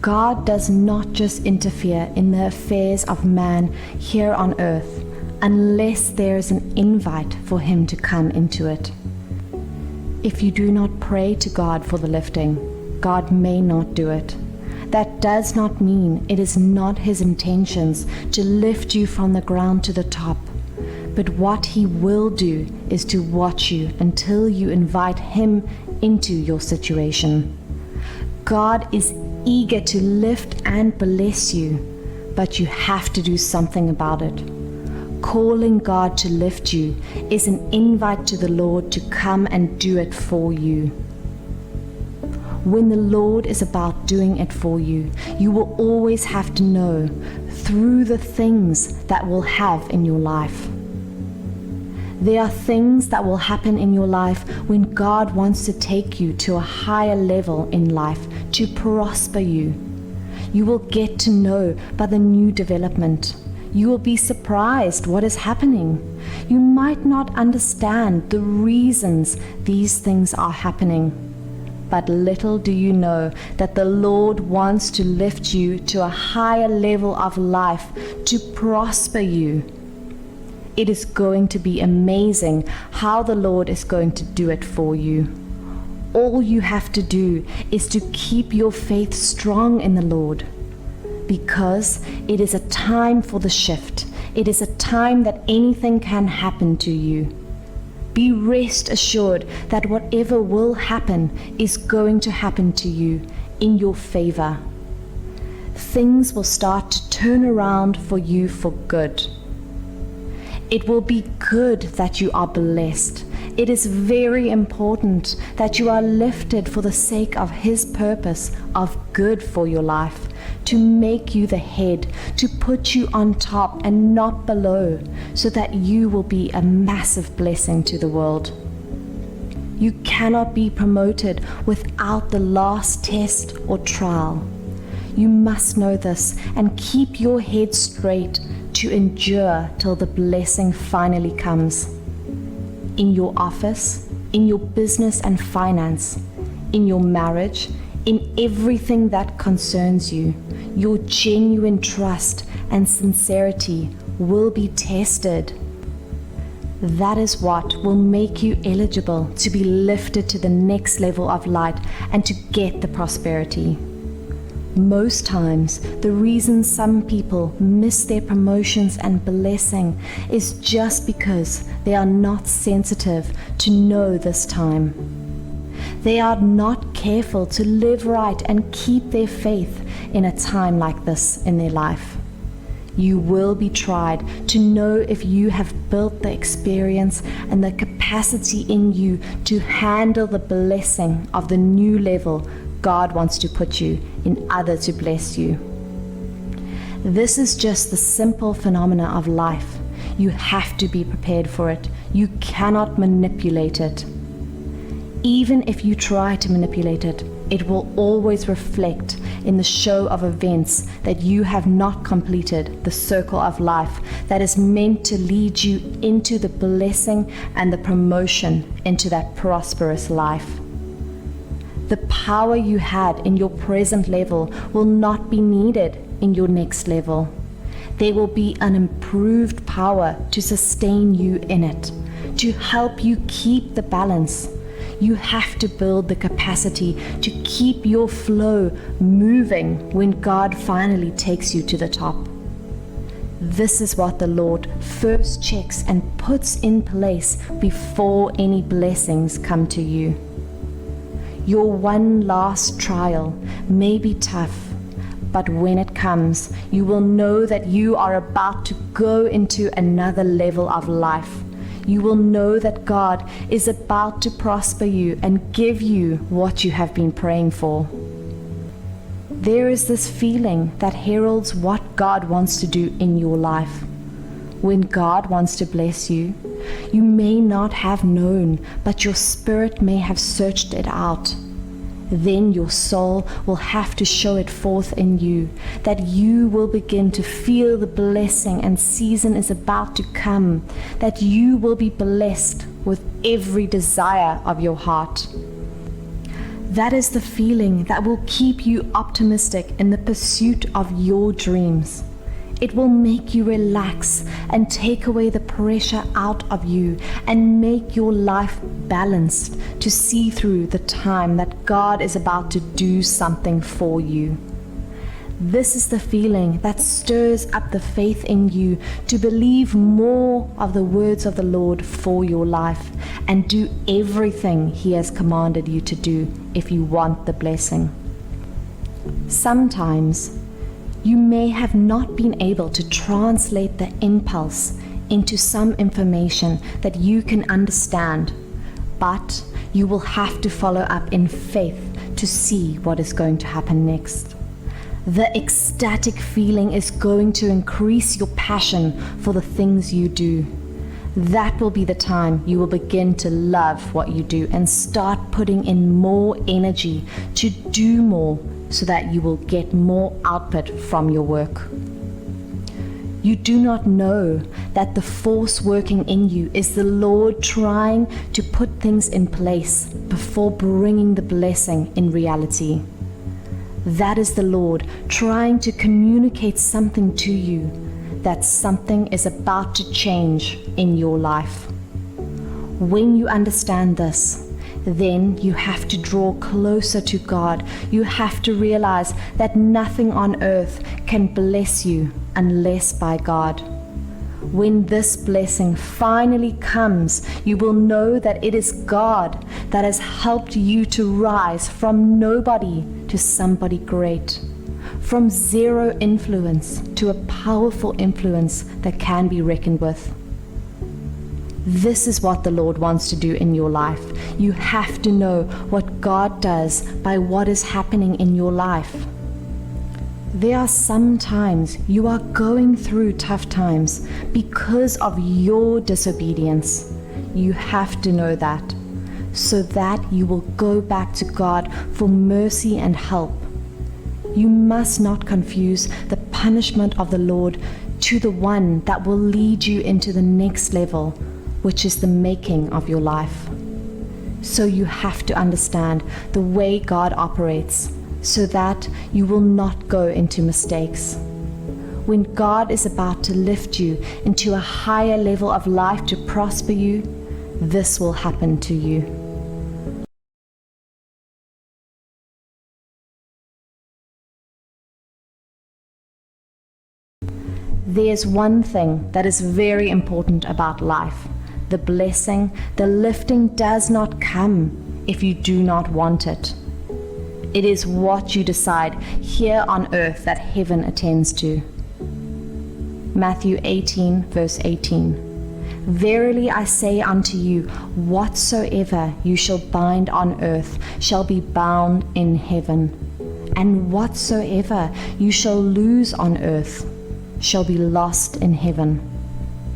God does not just interfere in the affairs of man here on earth unless there is an invite for him to come into it. If you do not pray to God for the lifting, God may not do it. That does not mean it is not his intentions to lift you from the ground to the top. But what he will do is to watch you until you invite him into your situation. God is eager to lift and bless you, but you have to do something about it. Calling God to lift you is an invite to the Lord to come and do it for you. When the Lord is about doing it for you, you will always have to know through the things that will have in your life. There are things that will happen in your life when God wants to take you to a higher level in life to prosper you. You will get to know by the new development. You will be surprised what is happening. You might not understand the reasons these things are happening. But little do you know that the Lord wants to lift you to a higher level of life to prosper you. It is going to be amazing how the Lord is going to do it for you. All you have to do is to keep your faith strong in the Lord, because it is a time for the shift. It is a time that anything can happen to you. Be rest assured that whatever will happen is going to happen to you in your favor. Things will start to turn around for you for good. It will be good that you are blessed. It is very important that you are lifted for the sake of his purpose of good for your life, to make you the head, to put you on top and not below, so that you will be a massive blessing to the world. You cannot be promoted without the last test or trial. You must know this and keep your head straight to endure till the blessing finally comes. In your office, in your business and finance, in your marriage, in everything that concerns you, your genuine trust and sincerity will be tested. That is what will make you eligible to be lifted to the next level of light and to get the prosperity. Most times, the reason some people miss their promotions and blessing is just because they are not sensitive to know this time. They are not careful to live right and keep their faith in a time like this in their life. You will be tried to know if you have built the experience and the capacity in you to handle the blessing of the new level God wants to put you in order to bless you. This is just the simple phenomena of life. You have to be prepared for it. You cannot manipulate it. Even if you try to manipulate it, it will always reflect in the show of events that you have not completed the circle of life that is meant to lead you into the blessing and the promotion into that prosperous life. The power you had in your present level will not be needed in your next level. There will be an improved power to sustain you in it, to help you keep the balance. You have to build the capacity to keep your flow moving when God finally takes you to the top. This is what the Lord first checks and puts in place before any blessings come to you. Your one last trial may be tough, but when it comes, you will know that you are about to go into another level of life. You will know that God is about to prosper you and give you what you have been praying for. There is this feeling that heralds what God wants to do in your life. When God wants to bless you, you may not have known, but your spirit may have searched it out. Then your soul will have to show it forth in you, that you will begin to feel the blessing and season is about to come, that you will be blessed with every desire of your heart. That is the feeling that will keep you optimistic in the pursuit of your dreams. It will make you relax and take away the pressure out of you and make your life balanced to see through the time that God is about to do something for you. This is the feeling that stirs up the faith in you to believe more of the words of the Lord for your life and do everything He has commanded you to do if you want the blessing. Sometimes you may have not been able to translate the impulse into some information that you can understand, but you will have to follow up in faith to see what is going to happen next. The ecstatic feeling is going to increase your passion for the things you do. That will be the time you will begin to love what you do and start putting in more energy to do more so that you will get more output from your work. You do not know that the force working in you is the Lord trying to put things in place before bringing the blessing in reality. That is the Lord trying to communicate something to you, that something is about to change in your life. When you understand this, then you have to draw closer to God. You have to realize that nothing on earth can bless you unless by God. When this blessing finally comes, you will know that it is God that has helped you to rise from nobody to somebody great, from zero influence to a powerful influence that can be reckoned with. This is what the Lord wants to do in your life. You have to know what God does by what is happening in your life. There are some times you are going through tough times because of your disobedience. You have to know that, so that you will go back to God for mercy and help. You must not confuse the punishment of the Lord to the one that will lead you into the next level, which is the making of your life. So you have to understand the way God operates, so that you will not go into mistakes. When God is about to lift you into a higher level of life to prosper you, this will happen to you. There's one thing that is very important about life. The blessing, the lifting does not come if you do not want it. It is what you decide here on earth that heaven attends to. Matthew 18, verse 18. Verily I say unto you, whatsoever you shall bind on earth shall be bound in heaven, and whatsoever you shall loose on earth shall be lost in heaven.